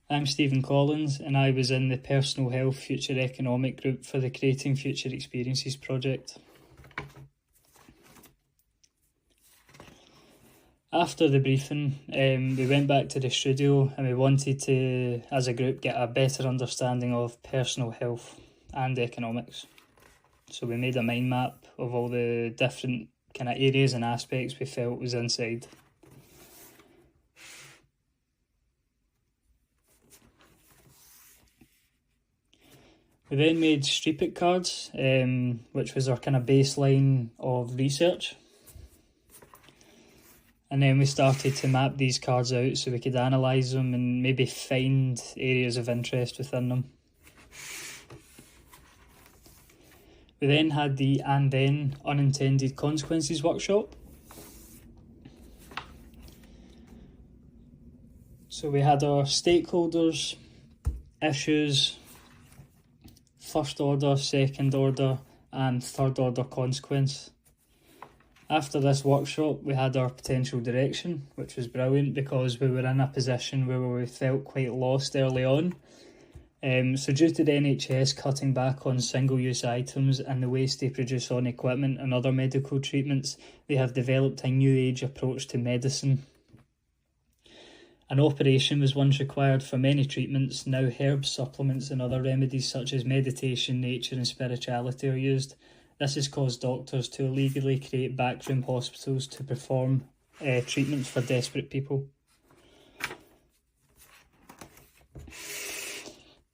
I'm Stephen Collins and I was in the Personal Health Future Economic group for the Creating Future Experiences project. After the briefing, we went back to the studio and we wanted to, as a group, get a better understanding of personal health and economics. So we made a mind map of all the different kind of areas and aspects we felt was inside. We then made Streepit cards, which was our kind of baseline of research. And then we started to map these cards out so we could analyse them and maybe find areas of interest within them. We then had the And Then Unintended Consequences workshop. So we had our stakeholders, issues, first order, second order, and third order consequence. After this workshop, we had our potential direction, which was brilliant because we were in a position where we felt quite lost early on. So due to the NHS cutting back on single-use items and the waste they produce on equipment and other medical treatments, they have developed a new age approach to medicine. An operation was once required for many treatments. Now herbs, supplements and other remedies such as meditation, nature and spirituality are used. This has caused doctors to illegally create backroom hospitals to perform treatments for desperate people.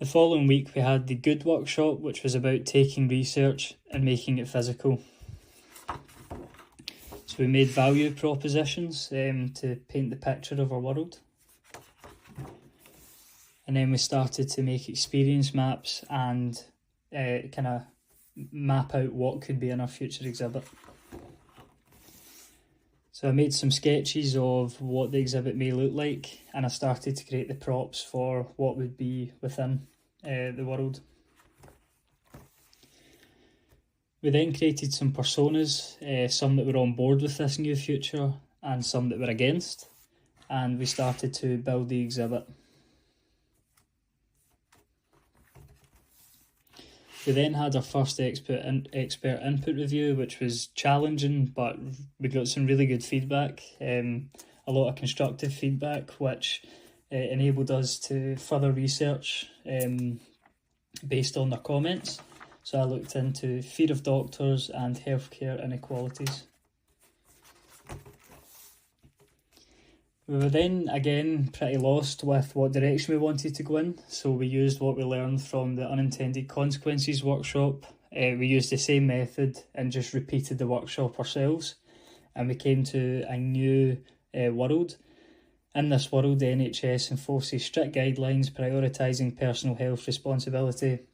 The following week we had the Good workshop, which was about taking research and making it physical. So we made value propositions to paint the picture of our world. And then we started to make experience maps and kind of map out what could be in our future exhibit. So I made some sketches of what the exhibit may look like, and I started to create the props for what would be within the world. We then created some personas, some that were on board with this new future and some that were against, and we started to build the exhibit. We then had our first expert input review, which was challenging, but we got some really good feedback, a lot of constructive feedback, which enabled us to further research based on their comments. So I looked into fear of doctors and healthcare inequalities. We were then again pretty lost with what direction we wanted to go in, so we used what we learned from the Unintended Consequences workshop. We used the same method and just repeated the workshop ourselves, and we came to a new world. In this world, the NHS enforces strict guidelines prioritising personal health responsibility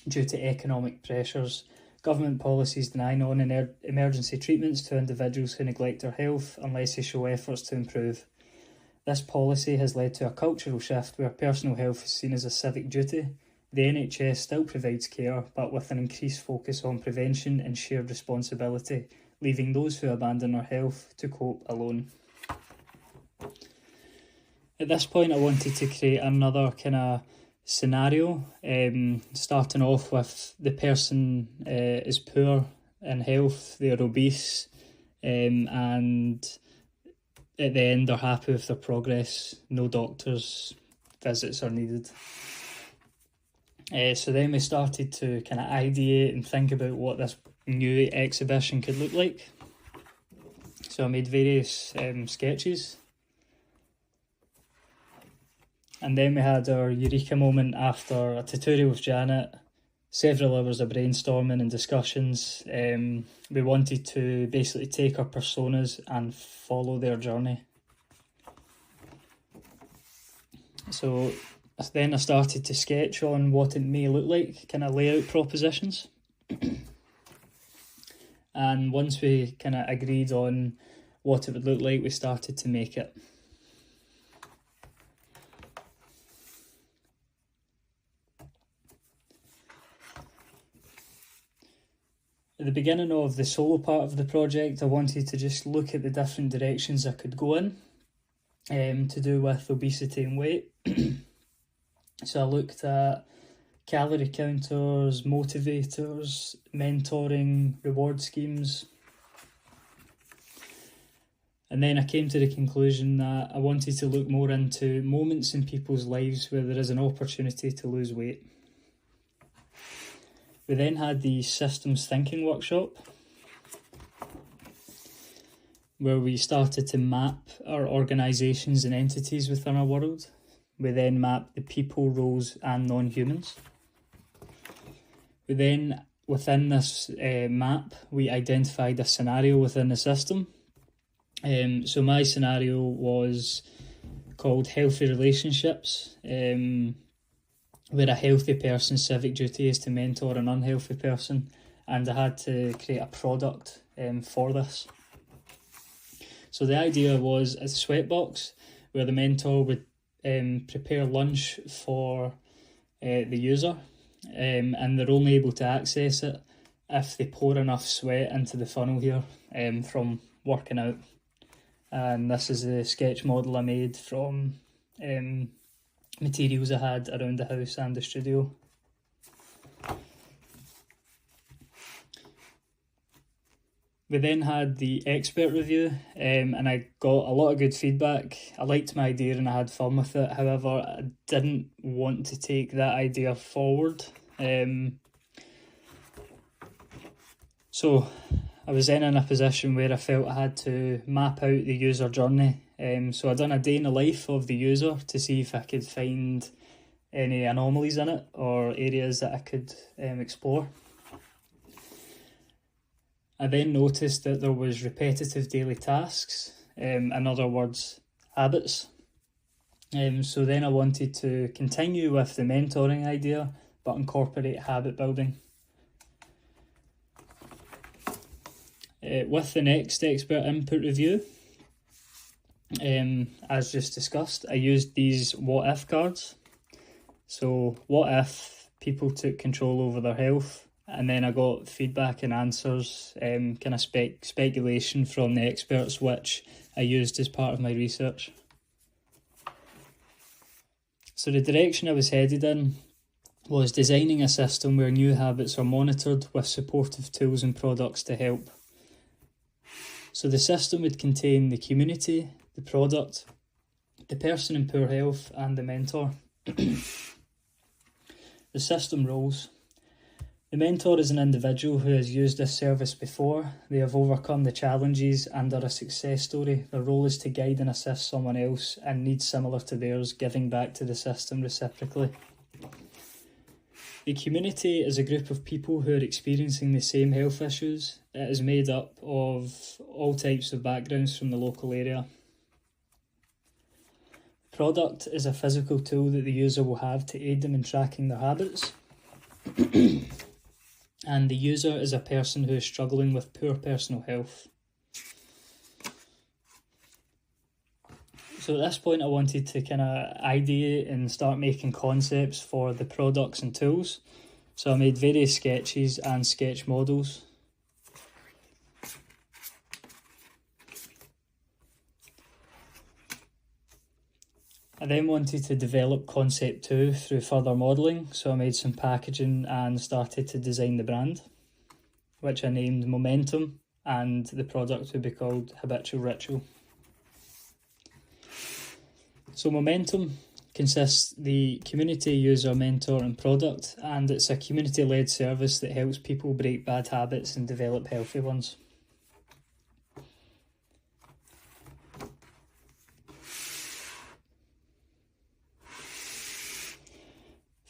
due to economic pressures. Government policies deny non-emergency treatments to individuals who neglect their health unless they show efforts to improve. This policy has led to a cultural shift where personal health is seen as a civic duty. The NHS still provides care, but with an increased focus on prevention and shared responsibility, leaving those who abandon their health to cope alone. At this point, I wanted to create another kind of scenario, starting off with the person is poor in health, they're obese, and at the end they're happy with their progress, no doctors visits are needed. So then we started to kind of ideate and think about what this new exhibition could look like. So I made various sketches. And then we had our eureka moment after a tutorial with Janet, several hours of brainstorming and discussions. We wanted to basically take our personas and follow their journey. So then I started to sketch on what it may look like, kind of layout propositions. And once we kind of agreed on what it would look like, we started to make it. At the beginning of the solo part of the project, I wanted to just look at the different directions I could go in to do with obesity and weight. So I looked at calorie counters, motivators, mentoring, reward schemes. And then I came to the conclusion that I wanted to look more into moments in people's lives where there is an opportunity to lose weight. We then had the systems thinking workshop, where we started to map our organisations and entities within our world. We then mapped the people, roles and non-humans. We then, within this map, we identified a scenario within the system. So my scenario was called Healthy Relationships, where a healthy person's civic duty is to mentor an unhealthy person, and I had to create a product for this. So the idea was a sweatbox where the mentor would prepare lunch for the user, and they're only able to access it if they pour enough sweat into the funnel here from working out. And this is the sketch model I made from materials I had around the house and the studio. We then had the expert review, and I got a lot of good feedback. I liked my idea and I had fun with it. However, I didn't want to take that idea forward. So I was then in a position where I felt I had to map out the user journey. So I done a day in the life of the user to see if I could find any anomalies in it or areas that I could explore. I then noticed that there was repetitive daily tasks, in other words, habits. So then I wanted to continue with the mentoring idea, but incorporate habit building. With the next expert input review, as just discussed, I used these what if cards. So what if people took control over their health? And then I got feedback and answers, kind of speculation from the experts, which I used as part of my research. So the direction I was headed in was designing a system where new habits are monitored with supportive tools and products to help. So the system would contain the community, the product, the person in poor health and the mentor. The system roles. The mentor is an individual who has used this service before. They have overcome the challenges and are a success story. Their role is to guide and assist someone else in needs similar to theirs, giving back to the system reciprocally. The community is a group of people who are experiencing the same health issues. It is made up of all types of backgrounds from the local area. The product is a physical tool that the user will have to aid them in tracking their habits. And the user is a person who is struggling with poor personal health. So at this point I wanted to kind of ideate and start making concepts for the products and tools. So I made various sketches and sketch models. I then wanted to develop concept 2 through further modelling, so I made some packaging and started to design the brand, which I named Momentum, and the product would be called Habitual Ritual. So Momentum consists the community, user, mentor and product, and it's a community-led service that helps people break bad habits and develop healthy ones.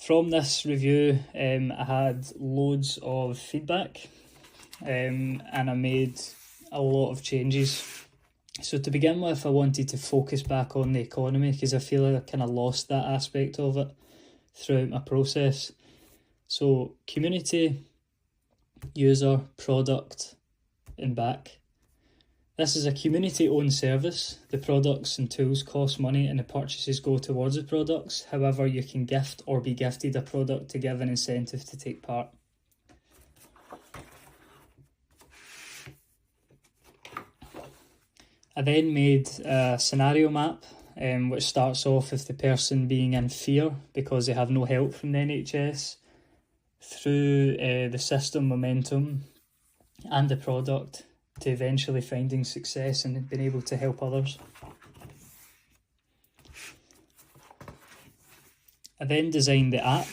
From this review, I had loads of feedback and I made a lot of changes. So to begin with, I wanted to focus back on the economy because I feel like I kind of lost that aspect of it throughout my process. So community, user, product and back. This is a community-owned service. The products and tools cost money and the purchases go towards the products. However, you can gift or be gifted a product to give an incentive to take part. I then made a scenario map which starts off with the person being in fear because they have no help from the NHS, through the system momentum and the product, to eventually finding success and being able to help others. I then designed the app.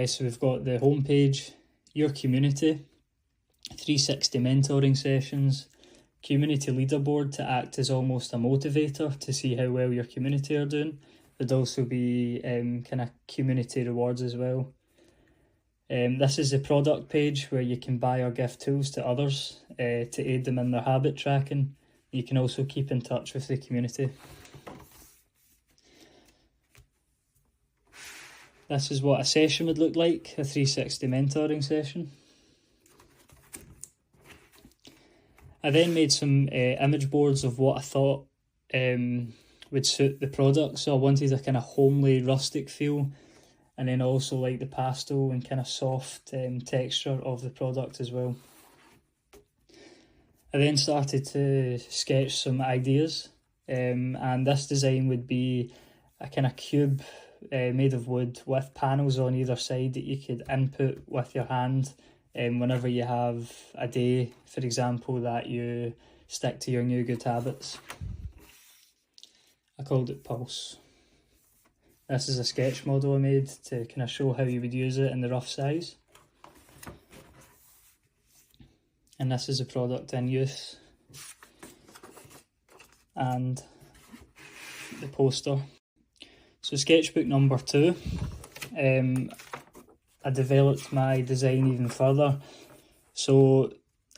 So we've got the homepage, your community, 360 mentoring sessions, community leaderboard to act as almost a motivator to see how well your community are doing. There'd also be kind of community rewards as well. This is the product page where you can buy or gift tools to others to aid them in their habit tracking. You can also keep in touch with the community. This is what a session would look like, a 360 mentoring session. I then made some image boards of what I thought would suit the product. So I wanted a kind of homely, rustic feel, and then also like the pastel and kind of soft texture of the product as well. I then started to sketch some ideas, and this design would be a kind of cube made of wood with panels on either side that you could input with your hand whenever you have a day, for example, that you stick to your new good habits. I called it Pulse. This is a sketch model I made to kind of show how you would use it in the rough size. And this is a product in use. And the poster. So sketchbook number 2, I developed my design even further. So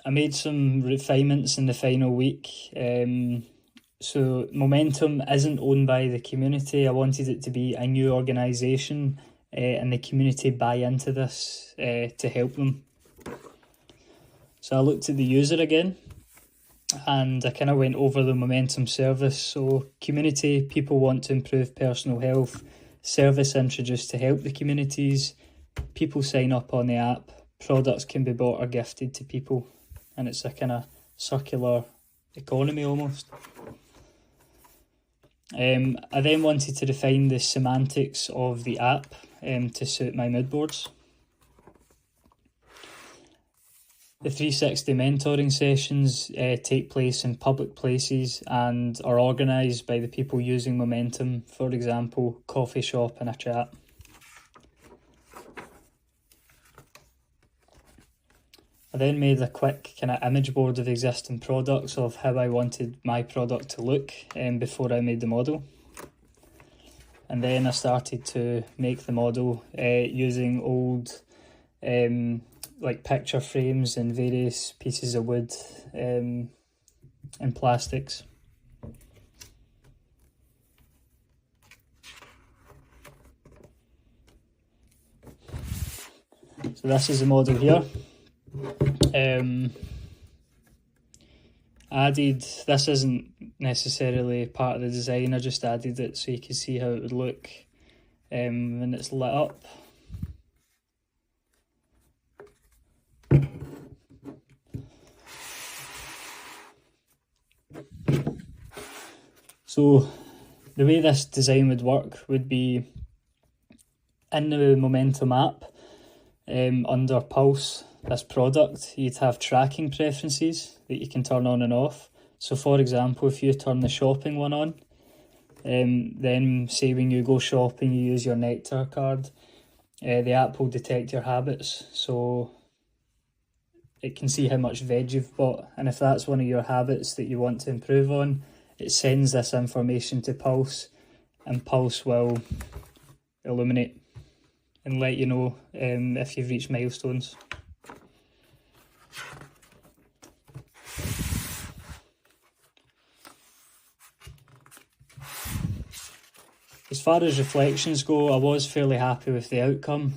I made some refinements in the final week. So Momentum isn't owned by the community. I wanted it to be a new organisation and the community buy into this to help them. So I looked at the user again and I kind of went over the Momentum service. So community, people want to improve personal health. Service introduced to help the communities. People sign up on the app. Products can be bought or gifted to people. And it's a kind of circular economy almost. I then wanted to define the semantics of the app to suit my mood boards. The 360 mentoring sessions take place in public places and are organised by the people using Momentum, for example, coffee shop and a chat. I then made a quick kind of image board of existing products of how I wanted my product to look before I made the model. And then I started to make the model using old like picture frames and various pieces of wood and plastics. So this is the model here. Added, this isn't necessarily part of the design, I just added it so you can see how it would look when it's lit up. So the way this design would work would be in the Momentum app, under Pulse, this product, you'd have tracking preferences that you can turn on and off. So for example, if you turn the shopping one on, then say when you go shopping you use your Nectar card, the app will detect your habits, so it can see how much veg you've bought, and if that's one of your habits that you want to improve on, it sends this information to Pulse, and Pulse will illuminate and let you know if you've reached milestones. As far as reflections go, I was fairly happy with the outcome.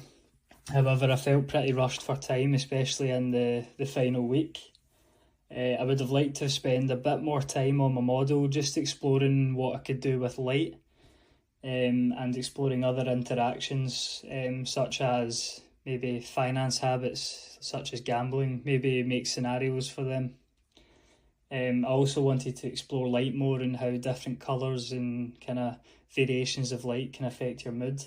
However, I felt pretty rushed for time, especially in the final week. I would have liked to spend a bit more time on my model, just exploring what I could do with light and exploring other interactions, such as maybe finance habits, such as gambling, maybe make scenarios for them. I also wanted to explore light more and how different colours and kind of variations of light can affect your mood.